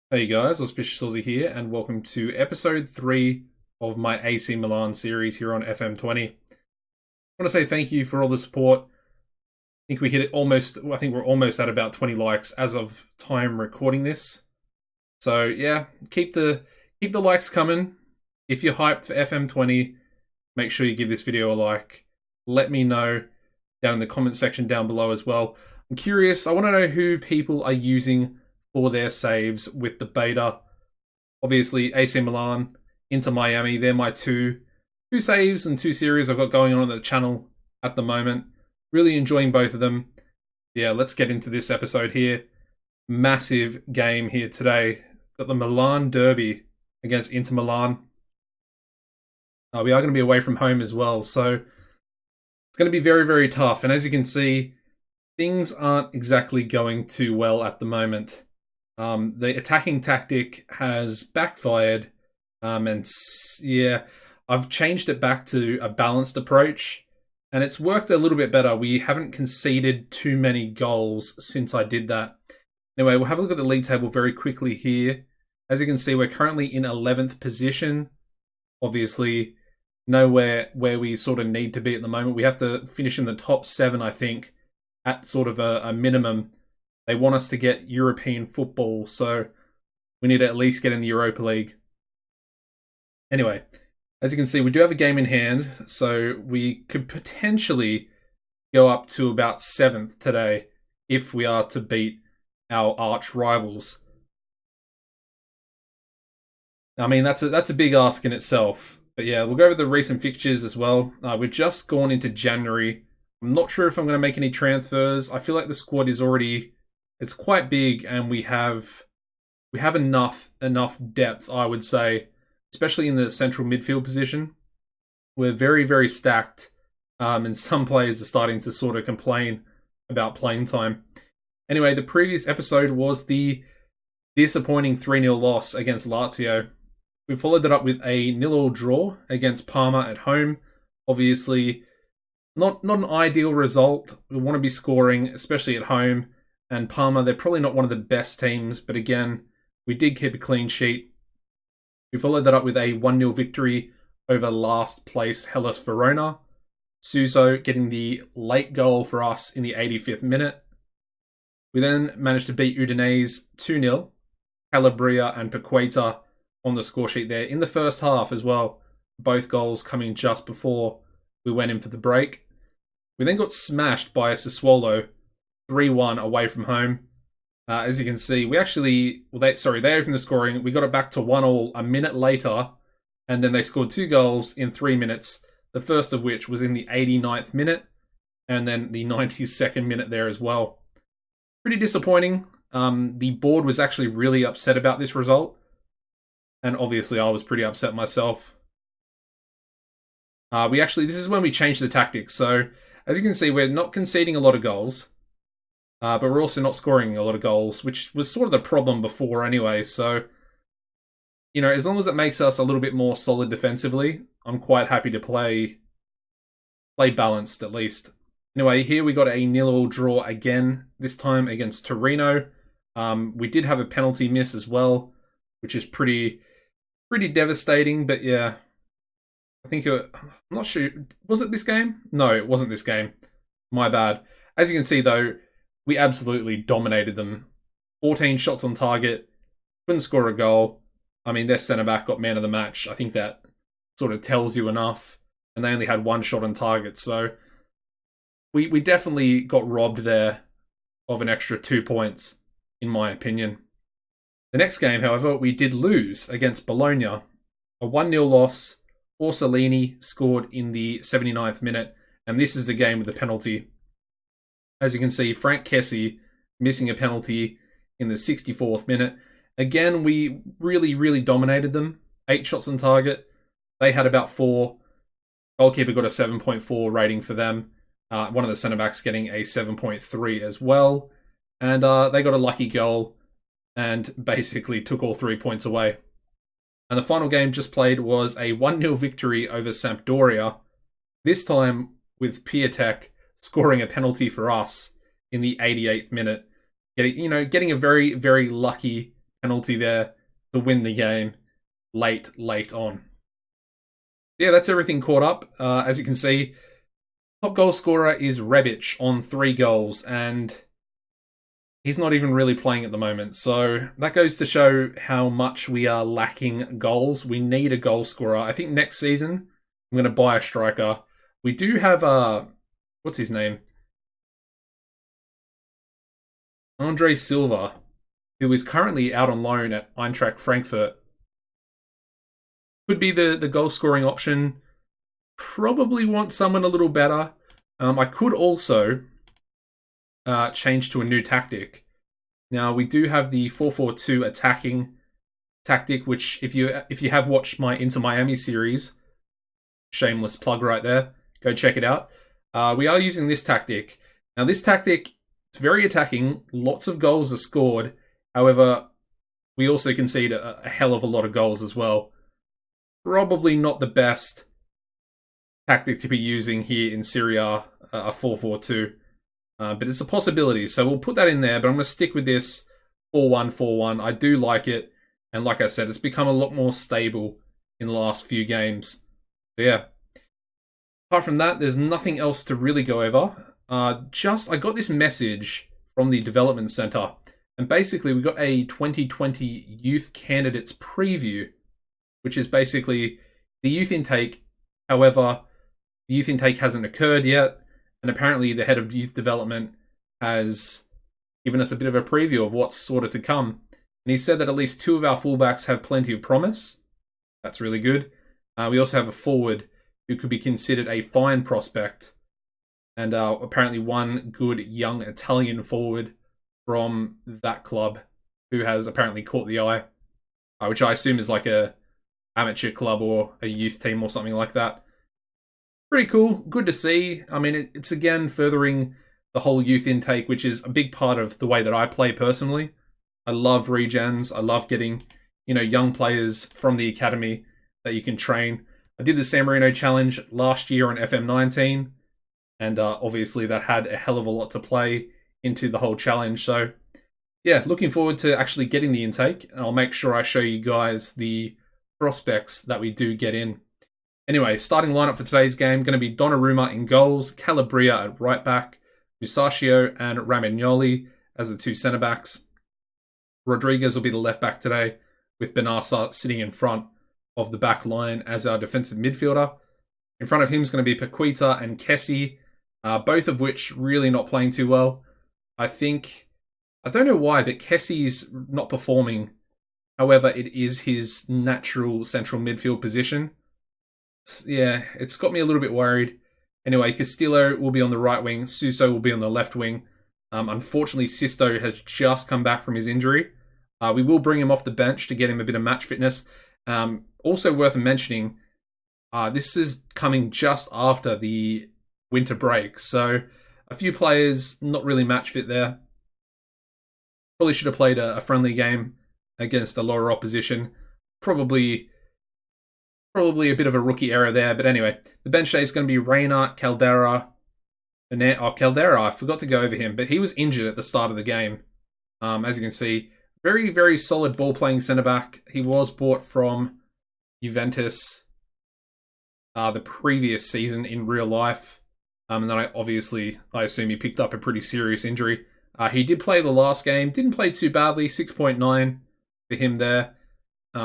Hey guys, Auspicious'Aussie here, and welcome to episode 3 of my AC Milan series here on FM20. I want to say thank you for all the support. I think we're almost at about 20 likes as of time recording this. So yeah, keep the likes coming. If you're hyped for FM20, make sure you give this video a like. Let me know down in the comment section down below as well. I'm curious, I want to know who people are using for their saves with the beta. Obviously, AC Milan, Inter Miami, they're my two saves and two series I've got going on the channel at the moment. Really enjoying both of them. Yeah, let's get into this episode here. Massive game here today. Got the Milan Derby against Inter Milan. We are going to be away from home as well, so it's going to be very, very tough. And as you can see, things aren't exactly going too well at the moment. The attacking tactic has backfired, and yeah, I've changed it back to a balanced approach, and it's worked a little bit better. We haven't conceded too many goals since I did that. Anyway, we'll have a look at the league table very quickly here. As you can see, we're currently in 11th position. Obviously, nowhere where we sort of need to be at the moment. We have to finish in the top 7, I think, at sort of a minimum. They want us to get European football, so we need to at least get in the Europa League. Anyway, as you can see, we do have a game in hand, so we could potentially go up to about 7th today if we are to beat our arch rivals. I mean, that's a big ask in itself. But yeah, we'll go over the recent fixtures as well. We've just gone into January. I'm not sure if I'm going to make any transfers. I feel like the squad is already... It's quite big, and we have enough depth, I would say, especially in the central midfield position. We're very, very stacked, and some players are starting to sort of complain about playing time. Anyway, the previous episode was the disappointing 3-0 loss against Lazio. We followed that up with a 0-0 draw against Parma at home. Obviously, not an ideal result. We want to be scoring, especially at home. And Parma, they're probably not one of the best teams, but again, we did keep a clean sheet. We followed that up with a 1-0 victory over last place Hellas Verona. Suso getting the late goal for us in the 85th minute. We then managed to beat Udinese 2-0. Calabria and Paqueta on the score sheet there in the first half as well. Both goals coming just before we went in for the break. We then got smashed by Sassuolo 3-1 away from home. As you can see, we actually... they opened the scoring. We got it back to 1-1 a minute later, and then they scored 2 goals in 3 minutes, the first of which was in the 89th minute, and then the 92nd minute there as well. Pretty disappointing. The board was actually really upset about this result, and obviously I was pretty upset myself. This is when we changed the tactics, so as you can see, we're not conceding a lot of goals. But we're also not scoring a lot of goals, which was sort of the problem before anyway. So, you know, as long as it makes us a little bit more solid defensively, I'm quite happy to play balanced at least. Anyway, here we got a 0-0 draw again, this time against Torino. We did have a penalty miss as well, which is pretty devastating. But yeah, I'm not sure. Was it this game? No, it wasn't this game. My bad. As you can see, though, we absolutely dominated them. 14 shots on target. Couldn't score a goal. I mean, their centre-back got man of the match. I think that sort of tells you enough. And they only had 1 shot on target. So we definitely got robbed there of an extra 2 points, in my opinion. The next game, however, we did lose against Bologna. A 1-0 loss. Orsolini scored in the 79th minute. And this is the game with the penalty. As you can see, Frank Kessie missing a penalty in the 64th minute. Again, we really, really dominated them. 8 shots on target. They had about 4. Goalkeeper got a 7.4 rating for them. One of the centre-backs getting a 7.3 as well. And they got a lucky goal and basically took all 3 points away. And the final game just played was a 1-0 victory over Sampdoria. This time with Piatek scoring a penalty for us in the 88th minute. Getting a very, very lucky penalty there to win the game late on. Yeah, that's everything caught up. As you can see, top goal scorer is Rebic on 3 goals, and he's not even really playing at the moment. So that goes to show how much we are lacking goals. We need a goal scorer. I think next season I'm going to buy a striker. We do have what's his name? Andre Silva, who is currently out on loan at Eintracht Frankfurt. Could be the goal scoring option. Probably want someone a little better. I could also change to a new tactic. Now we do have the 4-4-2 attacking tactic, which if you have watched my Inter Miami series, shameless plug right there, go check it out. We are using this tactic. Now this tactic, it's very attacking. Lots of goals are scored. However, we also concede a hell of a lot of goals as well. Probably not the best tactic to be using here in Serie A, a 4-4-2. But it's a possibility, so we'll put that in there, but I'm going to stick with this 4-1-4-1. I do like it, and like I said, it's become a lot more stable in the last few games. So yeah. Apart from that, there's nothing else to really go over. I got this message from the development center, and basically we got a 2020 youth candidates preview, which is basically the youth intake. However, the youth intake hasn't occurred yet, and apparently the head of youth development has given us a bit of a preview of what's sort of to come. And he said that at least 2 of our fullbacks have plenty of promise. That's really good. We also have a forward who could be considered a fine prospect. And apparently one good young Italian forward from that club who has apparently caught the eye, which I assume is like a amateur club or a youth team or something like that. Pretty cool. Good to see. I mean, it's again furthering the whole youth intake, which is a big part of the way that I play personally. I love regens. I love getting, young players from the academy that you can train. I did the San Marino challenge last year on FM19, and obviously that had a hell of a lot to play into the whole challenge. So yeah, looking forward to actually getting the intake, and I'll make sure I show you guys the prospects that we do get in. Anyway, starting lineup for today's game, going to be Donnarumma in goals, Calabria at right back, Musacchio and Ramagnoli as the 2 centre-backs. Rodriguez will be the left back today, with Benassa sitting in front of the back line as our defensive midfielder. In front of him is going to be Paquita and Kessie, both of which really not playing too well. I don't know why, but Kessie's not performing. However, it is his natural central midfield position. It's got me a little bit worried. Anyway, Castillo will be on the right wing. Suso will be on the left wing. Unfortunately, Sisto has just come back from his injury. We will bring him off the bench to get him a bit of match fitness. Also worth mentioning, this is coming just after the winter break. So a few players not really match fit there. Probably should have played a friendly game against a lower opposition. Probably a bit of a rookie error there. But anyway, the bench today is going to be Reina, Caldera. Caldera, I forgot to go over him, but he was injured at the start of the game. As you can see, very, very solid ball-playing centre-back. He was bought from Juventus the previous season in real life. And then I assume he picked up a pretty serious injury. He did play the last game. Didn't play too badly, 6.9 for him there.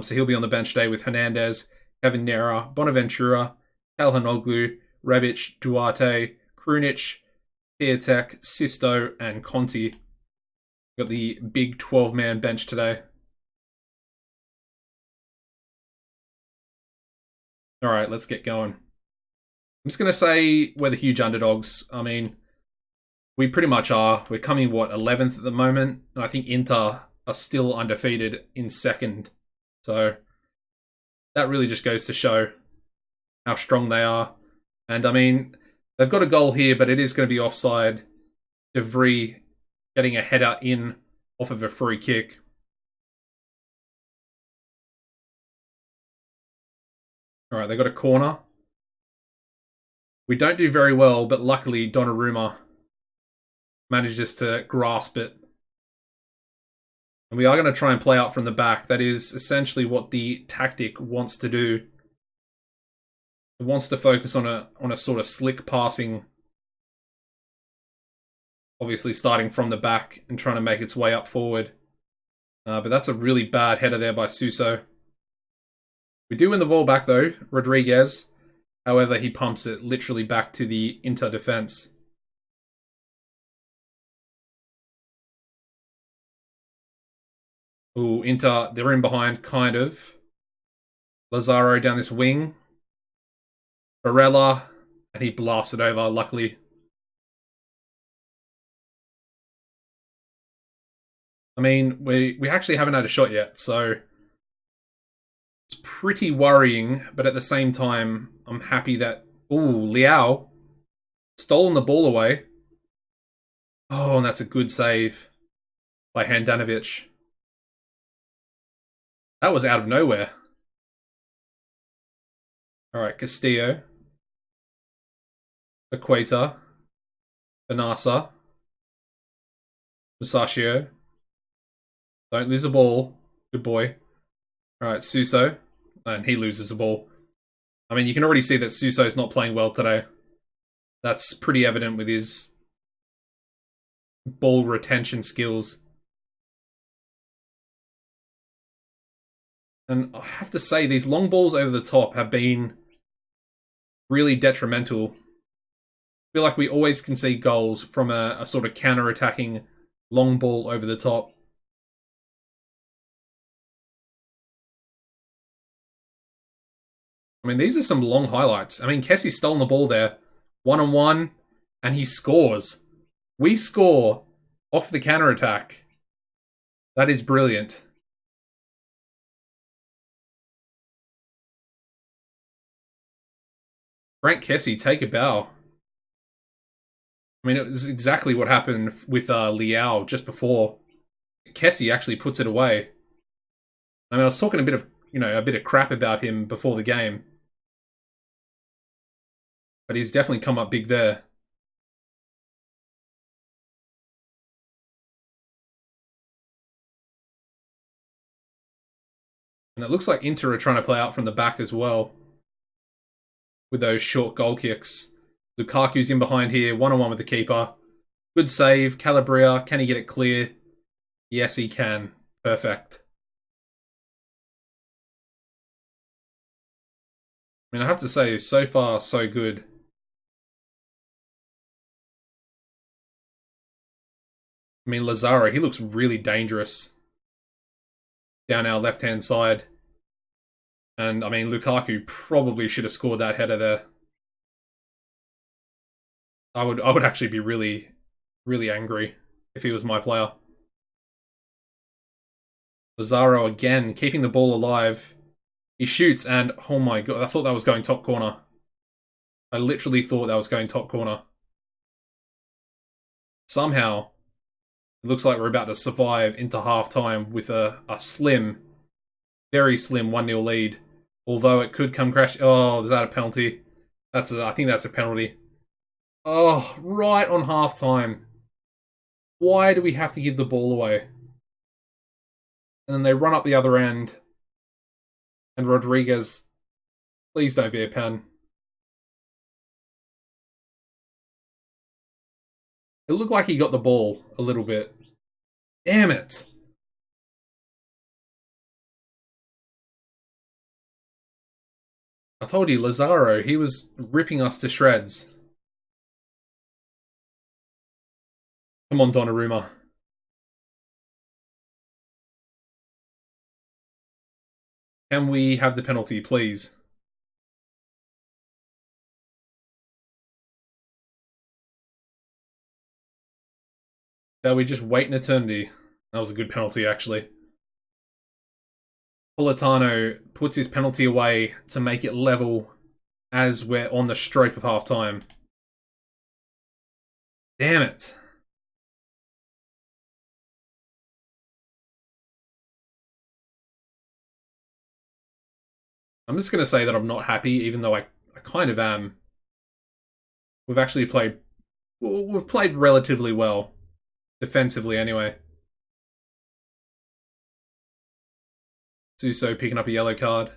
So he'll be on the bench today with Hernandez, Kevin Nera, Bonaventura, Calhanoglu, Rebic, Duarte, Krunic, Piatek, Sisto, and Conti. Got the big 12-man bench today. All right, let's get going. I'm just going to say we're the huge underdogs. I mean, we pretty much are. We're coming, 11th at the moment? And I think Inter are still undefeated in second. So that really just goes to show how strong they are. And I mean, they've got a goal here, but it is going to be offside. De Vries getting a header in off of a free kick. All right, they got a corner. We don't do very well, but luckily Donnarumma manages to grasp it. And we are going to try and play out from the back. That is essentially what the tactic wants to do. It wants to focus on a sort of slick passing. Obviously starting from the back and trying to make its way up forward. But that's a really bad header there by Suso. We do win the ball back though, Rodriguez. However, he pumps it literally back to the Inter defense. Ooh, Inter, they're in behind, kind of. Lazaro down this wing. Barella, and he blasts it over, luckily. I mean, we actually haven't had a shot yet, so it's pretty worrying, but at the same time, I'm happy that... Ooh, Liao stolen the ball away. Oh, and that's a good save by Handanovic. That was out of nowhere. Alright, Castillo. Equator. Benassa. Musacchio. Don't lose the ball. Good boy. Alright, Suso. And he loses the ball. I mean, you can already see that Suso's not playing well today. That's pretty evident with his ball retention skills. And I have to say, these long balls over the top have been really detrimental. I feel like we always concede goals from a sort of counter-attacking long ball over the top. I mean, these are some long highlights. I mean, Kessie's stolen the ball there, one-on-one, and he scores. We score off the counter-attack. That is brilliant. Frank Kessie, take a bow. I mean, it was exactly what happened with Liao just before. Kessie actually puts it away. I mean, I was talking a bit of crap about him before the game. But he's definitely come up big there. And it looks like Inter are trying to play out from the back as well. With those short goal kicks. Lukaku's in behind here, one-on-one with the keeper. Good save. Calabria, can he get it clear? Yes, he can. Perfect. I mean, I have to say, so far, so good. I mean, Lazaro, he looks really dangerous. Down our left-hand side. And, I mean, Lukaku probably should have scored that header there. I would actually be really, really angry if he was my player. Lazaro again, keeping the ball alive. He shoots and, oh my god, I thought that was going top corner. I literally thought that was going top corner. Somehow, it looks like we're about to survive into half-time with a slim, very slim 1-0 lead. Although it could come crash... Oh, is that a penalty? I think that's a penalty. Oh, right on half-time. Why do we have to give the ball away? And then they run up the other end. And Rodriguez, please don't be a pen. It looked like he got the ball a little bit. Damn it. I told you, Lazaro, he was ripping us to shreds. Come on, Donnarumma. Can we have the penalty, please? Shall we just wait an eternity? That was a good penalty, actually. Politano puts his penalty away to make it level as we're on the stroke of half-time. Damn it. I'm just going to say that I'm not happy, even though I kind of am. We've actually played relatively well. Defensively, anyway. Suso picking up a yellow card.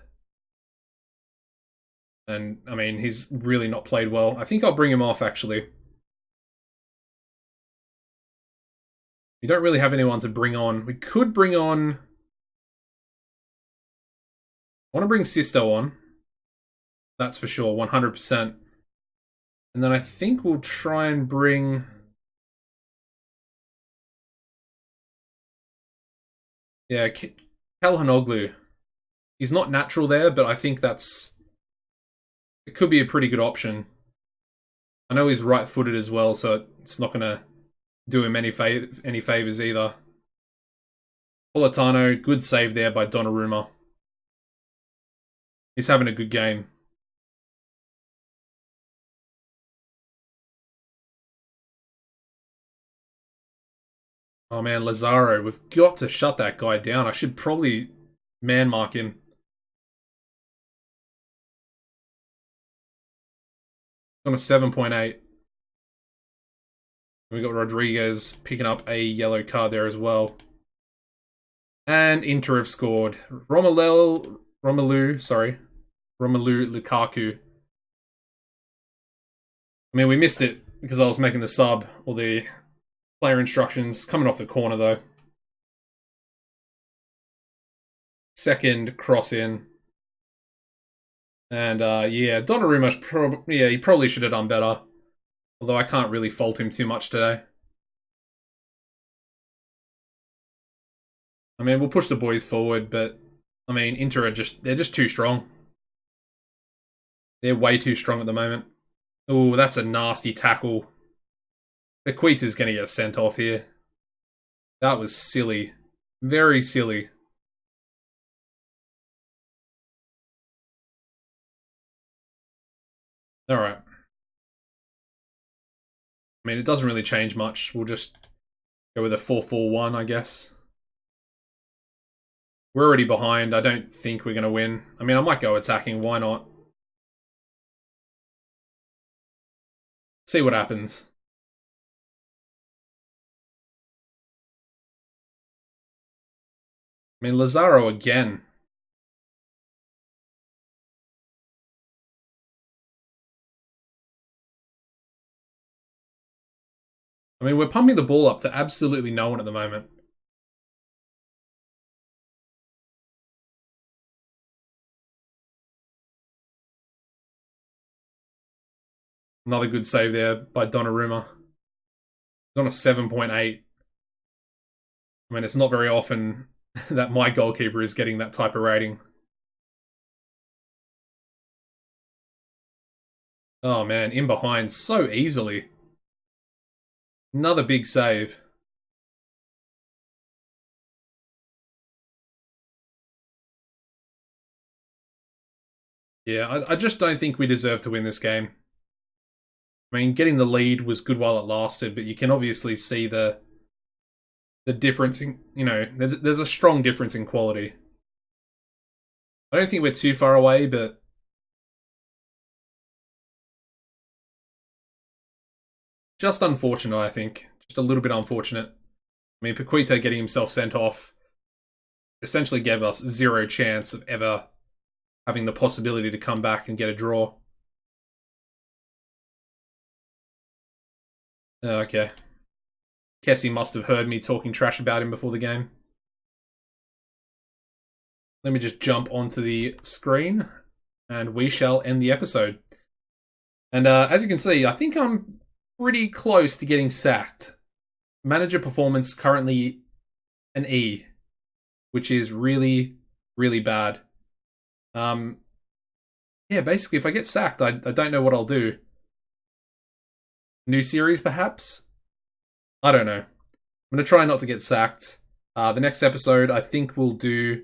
And, I mean, he's really not played well. I think I'll bring him off, actually. We don't really have anyone to bring on. We could bring on... I want to bring Sisto on. That's for sure, 100%. And then I think we'll try and bring... Yeah, Calhanoglu. He's not natural there, but I think that's... It could be a pretty good option. I know he's right-footed as well, so it's not going to do him any favours either. Politano, good save there by Donnarumma. He's having a good game. Oh man, Lazaro, we've got to shut that guy down. I should probably man mark him. On a 7.8. We got Rodriguez picking up a yellow card there as well. And Inter have scored. Romelu Lukaku. I mean, we missed it because I was making the sub, or the player instructions. Coming off the corner, though. Second cross in. And, yeah, Donnarumma, he probably should have done better. Although I can't really fault him too much today. I mean, we'll push the boys forward, but, I mean, Inter are they're just too strong. They're way too strong at the moment. Oh, that's a nasty tackle. Bequita's going to get sent off here. That was silly. Very silly. Alright. I mean, it doesn't really change much. We'll just go with a 4-4-1, I guess. We're already behind. I don't think we're going to win. I mean, I might go attacking. Why not? See what happens. I mean, Lazaro again. I mean, we're pumping the ball up to absolutely no one at the moment. Another good save there by Donnarumma. He's on a 7.8. I mean, it's not very often that my goalkeeper is getting that type of rating. Oh man, in behind so easily. Another big save. Yeah, I just don't think we deserve to win this game. I mean, getting the lead was good while it lasted, but you can obviously see the difference in, you know, there's a strong difference in quality. I don't think we're too far away, but just unfortunate, I think. Just a little bit unfortunate. I mean, Paquito getting himself sent off essentially gave us zero chance of ever having the possibility to come back and get a draw. Okay. Kessie must have heard me talking trash about him before the game. Let me just jump onto the screen and we shall end the episode. And as you can see, I think I'm pretty close to getting sacked. Manager performance currently an E, which is really, really bad. Yeah, basically, if I get sacked, I don't know what I'll do. New series, perhaps? I don't know. I'm going to try not to get sacked. The next episode, I think we'll do...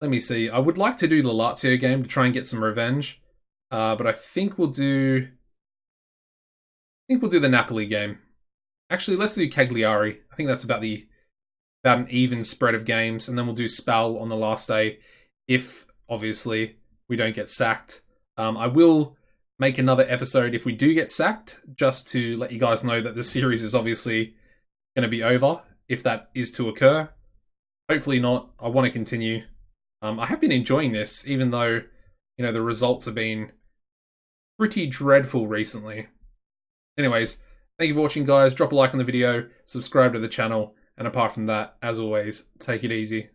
Let me see. I would like to do the Lazio game to try and get some revenge. But I think we'll do... the Napoli game. Actually, let's do Cagliari. I think that's about an even spread of games. And then we'll do Spal on the last day. If, obviously, we don't get sacked. I will make another episode if we do get sacked, just to let you guys know that the series is obviously going to be over, if that is to occur. hopefully not. I want to continue. I have been enjoying this, even though, you know, the results have been pretty dreadful recently. Anyways, thank you for watching, guys. Drop a like on the video, subscribe to the channel, and apart from that, as always, take it easy.